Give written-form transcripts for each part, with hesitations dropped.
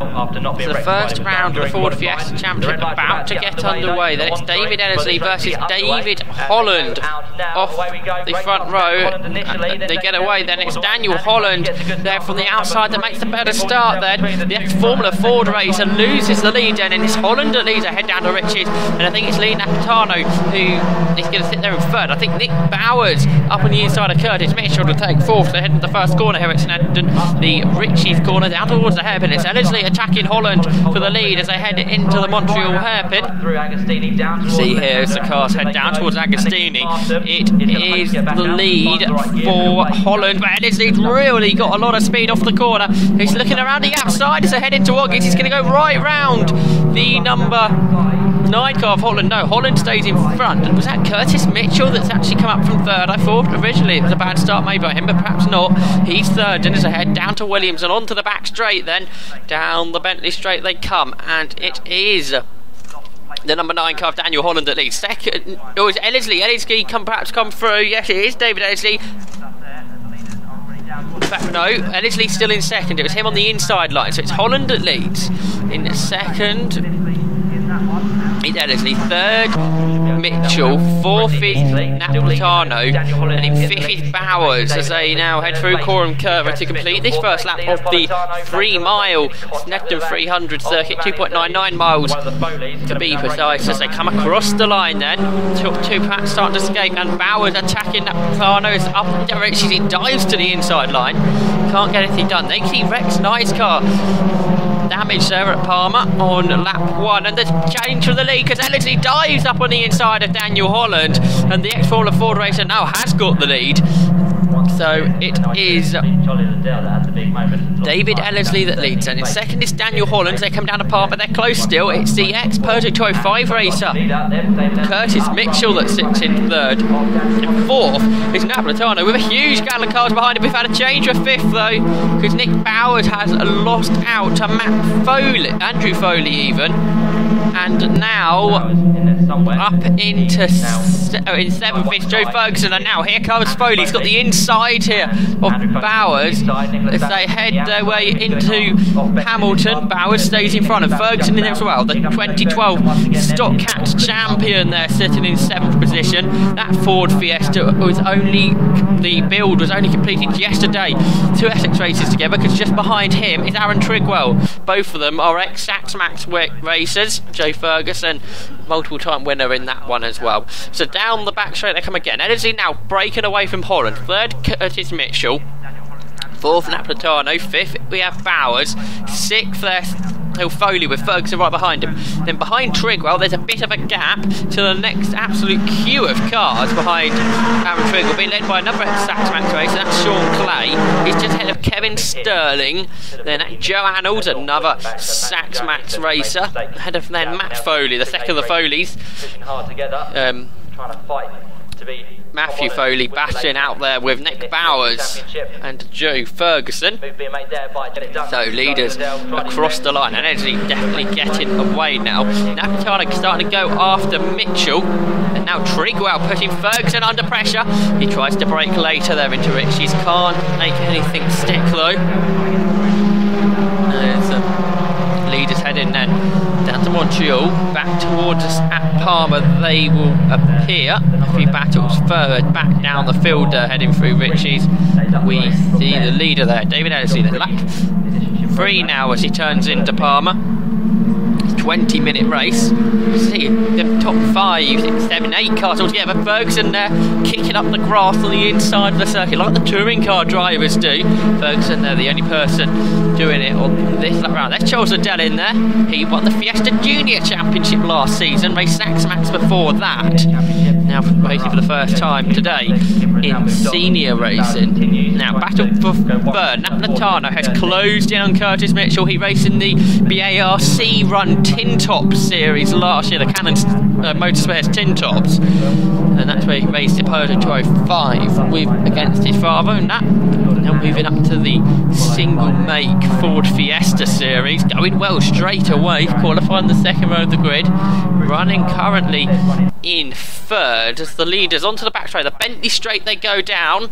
So the first round of the Ford Fiesta Championship about to get underway. Then it's David Edley versus David Holland off the front row. They get away. Then it's Daniel Holland there from the outside that makes the better start. Then the ex-Formula Ford racer loses the lead, and it's Holland that leads ahead down to Riches. And I think it's Lee Napatano who is going to sit there in third. I think Nick Bowers up on the inside of Curtis Mitchell to take fourth. They're heading to the first corner here at Snetterton. The Riches corner down towards the hairpin. It's Edley attacking Holland for the lead as they head into the Montreal hairpin. See here as the cars head down towards Agostini. It is the lead for Holland, but Edley's really got a lot of speed off the corner. He's looking around the outside as they head into Oggies. He's going to go right round the number 9 car of Holland. No, Holland stays in front. And was that Curtis Mitchell that's actually come up from third? I thought originally it was a bad start made by him, but perhaps not. He's third and is ahead down to Williams and onto the back straight. Then down the Bentley straight they come, and it is the number 9 car of Daniel Holland that leads. Second, oh, it's Edley. Edley perhaps come through. Yes, it is David Edley. In fact, no, Edley's still in second. It was him on the inside line, so it's Holland that leads. In second, it's Edley. Third, Mitchell. Fourth is Napatano. And in fifth is Bowers as they now head through Coram Curva to complete this first lap of the 3-mile Snetterton 300 circuit. 2.99 miles to be precise as they come across the line then. Two packs starting to escape, and Bowers attacking Napatano is up in direction. He dives to the inside line. Can't get anything done. They see Rex Knight's car damage there at Palmer on lap 1, and the challenge for the lead because Edley dives up on the inside of Daniel Holland, and the ex-Formula Ford racer now has got the lead. So it is David Edley that leads, and in second is Daniel Holland. They come down to Palmer, they're close still. It's the ex-Peugeot 205 racer Curtis Mitchell that sits in third. In fourth is Napatano with a huge gallon of cars behind him. We've had a change for fifth though, because Nick Bowers has lost out to Matt Foley, Andrew Foley even. And now up into in seventh is Joe Ferguson, and now here comes Foley. He's got the inside here of Bowers as they head their way into Hamilton. Bowers stays in front, and Ferguson in there as well. The 2012 Stock Cat champion there sitting in 7th position. That Ford Fiesta was only, the build was only completed yesterday. 2 Essex races together, because just behind him is Aaron Trigwell. Both of them are ex-Sax Max racers. Joe Ferguson, multiple time winner in that one as well. So down the back straight they come again. Edley now breaking away from Holland. Third, Curtis Mitchell. Fourth, Napatano. Fifth, we have Bowers. Sixth, Foley with Ferguson right behind him. Then behind Trigwell, there's a bit of a gap to the next absolute queue of cars behind Aaron Trigwell, being led by another Sax Max racer. That's Sean Clay. He's just ahead of Kevin Sterling. Then Joe Arnold, another Sax Max racer, ahead of then Matt Foley, the second of the Foleys. Matthew Foley battling out there with Nick Bowers and Joe Ferguson. So leaders across the line, and Edley definitely getting away now. Napatano starting to go after Mitchell, and now Trigwell putting Ferguson under pressure. He tries to break later there into Riches, can't make anything stick though. Leaders heading then down to Montreal, back towards us at Palmer. They will appear. A few battles third, back down the field heading through Riches. We see the leader there, David Edley, the lap 3 now as he turns into Palmer. 20-minute race. See the top 5, 6, 7, 8 cars all together. Ferguson there kicking up the grass on the inside of the circuit like the touring car drivers do. Ferguson there, the only person doing it on this lap round. There's Charles Liddell in there. He won the Fiesta Junior Championship last season, raced Sax Max before that. Now racing for the first time today in senior racing. Now battle for third. Napatano has closed in on Curtis Mitchell. He raced in the BARC Run Tin Top series last year, the Cannon Motorspares Tin Tops, and that's where he raced at Peugeot 205 against his father. And that now moving up to the single make Ford Fiesta series, going well straight away, qualifying the second row of the grid, running currently in third as the leaders onto the back straight. The Bentley straight they go down.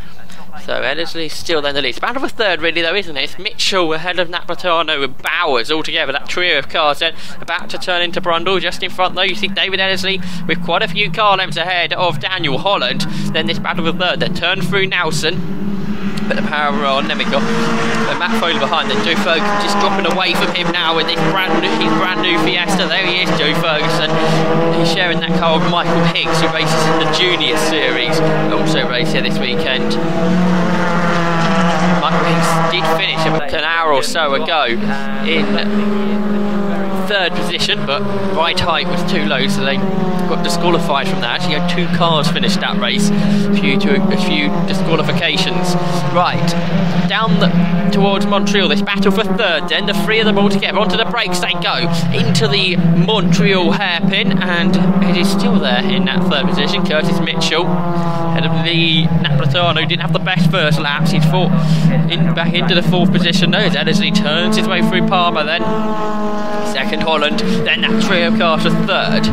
So Edley still in the lead. It's about a third really though, isn't it? It's Mitchell ahead of Napolitano with Bowers all together. That trio of cars then about to turn into Brundle. Just in front though you see David Edley with quite a few car lengths ahead of Daniel Holland. Then this battle of the third, then turn through Nelson. Put the power on, then we got Matt Foley behind, then Joe Ferguson just dropping away from him now with his brand new Fiesta. There he is, Joe Ferguson. He's sharing that car with Michael Higgs, who races in the Junior Series, also race here this weekend. Michael Higgs did finish about an hour or so ago in third position, but right height was too low, so they got disqualified from that. Actually had 2 cars finish that race due to a few disqualifications. Right, down towards Montreal, this battle for third then, the 3 of them all together, onto the brakes they go, into the Montreal hairpin, and it is still there in that third position. Curtis Mitchell, head of the Napolitano, didn't have the best first laps, he's fought back into the 4th position though, as Edley turns his way through Palmer then. Second Holland, then that trio of cars for third.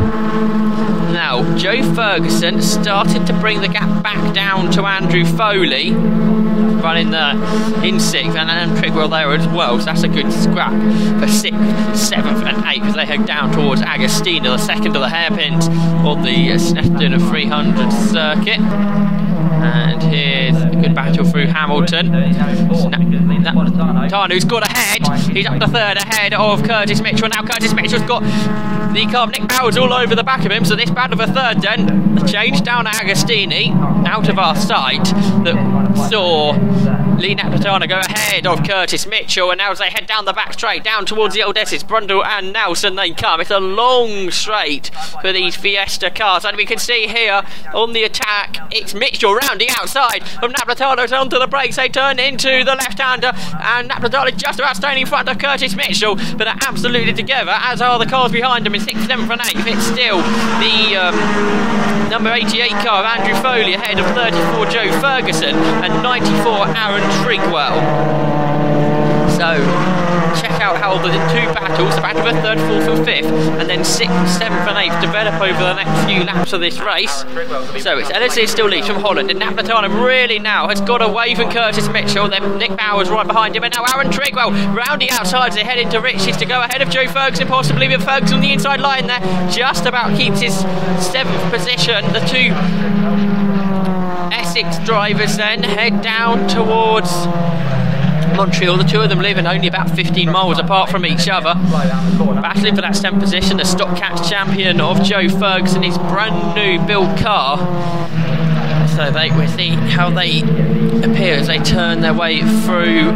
Now, Joe Ferguson started to bring the gap back down to Andrew Foley, running in 6th, and then Trigwell there as well, so that's a good scrap for 6th, 7th and 8th as they head down towards Agostina, the second of the hairpins on the Snetterton 300 circuit. And here's a good battle through Hamilton. Tanu's got ahead. He's up to third ahead of Curtis Mitchell. Now Curtis Mitchell's got the car of Nick Bowers all over the back of him. So this battle for third then, the change down at Agostini, out of our sight, that saw Lee Napolitano go ahead of Curtis Mitchell, and now as they head down the back straight, down towards the old Essex, Brundle and Nelson they come. It's a long straight for these Fiesta cars, and we can see here on the attack, it's Mitchell round the outside from Napolitano onto the brakes. They turn into the left-hander, and Napolitano just about staying in front of Curtis Mitchell, but they're absolutely together, as are the cars behind them in 6th, 7th and 8th. It's still the number 88 car of Andrew Foley ahead of 34 Joe Ferguson and 94 Aaron Trigwell. So check out how the 2 battles, the battle for 3rd, 4th and 5th, and then 6th, 7th and 8th develop over the next few laps of this race. So it's Edley still leads from Holland, and Napolitano really now has got away from Curtis Mitchell, then Nick Bowers right behind him, and now Aaron Trigwell round the outside as they head into Riches to go ahead of Joe Ferguson, possibly with Ferguson on the inside line there, just about keeps his 7th position. The 2 Essex drivers then head down towards Montreal, the 2 of them living only about 15 miles apart from each other, battling for that 7th position. The Stock Cats champion of Joe Ferguson, his brand new built car. So we'll see how they appear as they turn their way through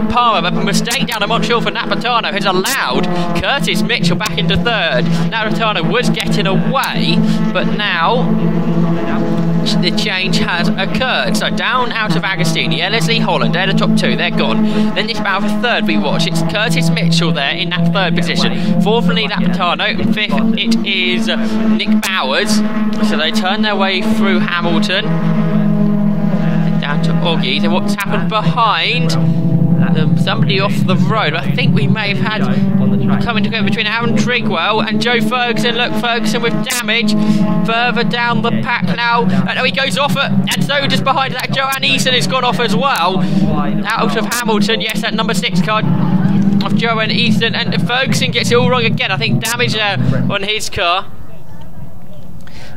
Palmer. A mistake down at Montreal for Napolitano has allowed Curtis Mitchell back into 3rd. Napolitano was getting away, but now the change has occurred. So down out of Agostini, Edley, Holland, they're the top 2, they're gone. Then this battle for 3rd we watch, it's Curtis Mitchell there in that 3rd position. 4th Lee Napolitano, 5th it is Nick Bowers. So they turn their way through Hamilton, down to Oggy. Then what's happened behind? Somebody off the road. I think we may have had coming together between Aaron Trigwell and Joe Ferguson. Look, Ferguson with damage further down the pack now. And he goes off it, and so just behind that, Joanne Eason has gone off as well. Out of Hamilton, yes, that number 6 card of Joanne Eason, and Ferguson gets it all wrong again. I think damage there on his car.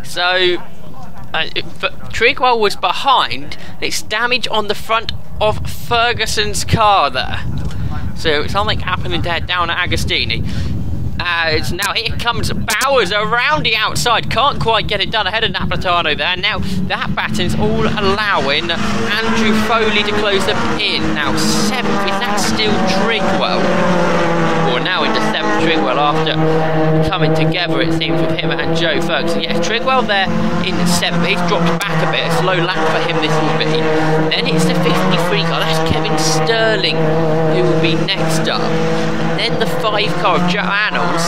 So Trigwell was behind. It's damage on the front of Ferguson's car there. So something happening there down at Agostini. As now here comes Bowers around the outside, can't quite get it done ahead of Napolitano there. Now that batten's all allowing Andrew Foley to close them in. Now 7th, is that still Trigwell? Or now into 7th Trigwell after coming together, it seems, with him and Joe Ferguson. Yes, Trigwell there in 7th, he's dropped back a bit, a slow lap for him this will be. Then it's the 53 car, that's Kevin Sterling who will be next up. And then the 5 car of Joe Annals.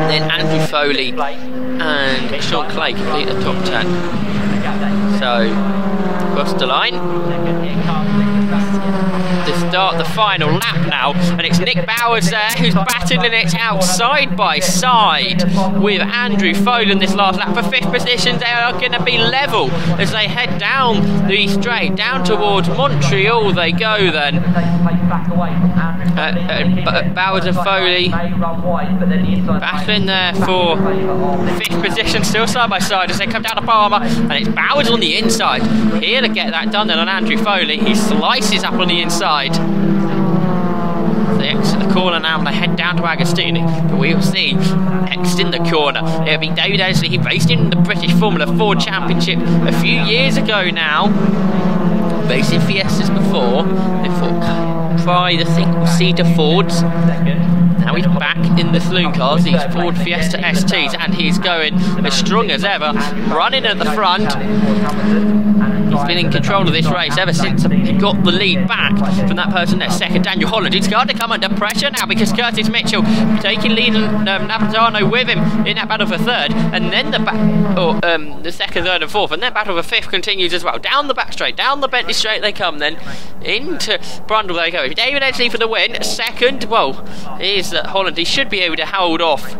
Then Andrew Foley and Sean Clay complete the top 10. So, across the line. The start the final lap now, and it's Nick Bowers there who's battling it out side by side with Andrew Foley in this last lap for 5th position. They are going to be level as they head down the straight, down towards Montreal they go then. Bowers and Foley battling there for 5th position, still side by side as they come down to Palmer, and it's Bowers on the inside here to get that done then on Andrew Foley. He slices up on the inside. They exit the corner now and they head down to Agostini, but we'll see next in the corner it'll be David Edley. He raced in the British Formula Ford Championship a few years ago now, racing Fiestas before. They thought try the single-seater Fords. Now he's back in the saloon cars, these Ford Fiesta STs, and he's going as strong as ever, running at the front. He's been in control of this race ever since he got the lead back from that person there, second Daniel Holland. He's got to come under pressure now because Curtis Mitchell taking lead Napolitano with him in that battle for 3rd, and then the 2nd, 3rd and 4th, and then battle for 5th continues as well. Down the back straight, down the Bentley straight they come then, into Brundle they go. David Edley for the win, 2nd, well, here's Holland. He should be able to hold off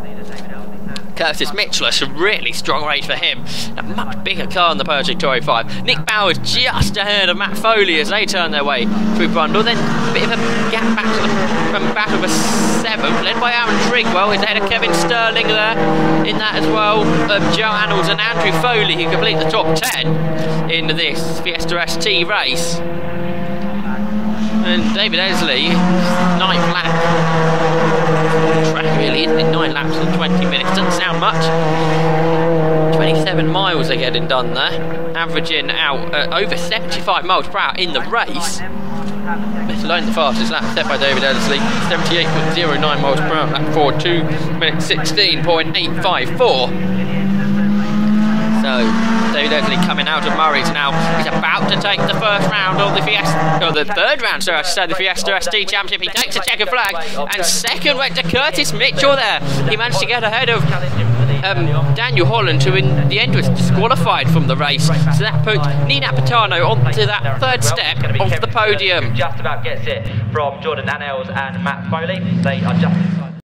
Curtis Mitchell. It's a really strong race for him. A much bigger car in the Peugeot 205. Nick Bowers just ahead of Matt Foley as they turn their way through Brundle. Then a bit of a gap back to from battle for 7th, led by Aaron Trigwell. He's ahead of Kevin Sterling there in that as well. Joe Annals and Andrew Foley who complete the top 10 in this Fiesta ST race. And David Edley, 9th lap. Track really, isn't it? 9 laps in 20 minutes, doesn't sound much. 27 miles they're getting done there, averaging out over 75 miles per hour in the race. It's alone the fastest lap set by David Edley, 78.09 miles per hour, lap 4, 2 minutes 16.854. So David Edley coming out of Murray's now. He's about to take the first round of the Fiesta, or the 3rd round, sorry, I should say, the Fiesta ST Championship. He takes a checkered flag, and 2nd went to Curtis Mitchell there. He managed to get ahead of Daniel Holland, who in the end was disqualified from the race. So that put Nina Patano onto that 3rd step of the podium. Just about gets it from Jordan Annells and Matt Foley. They are just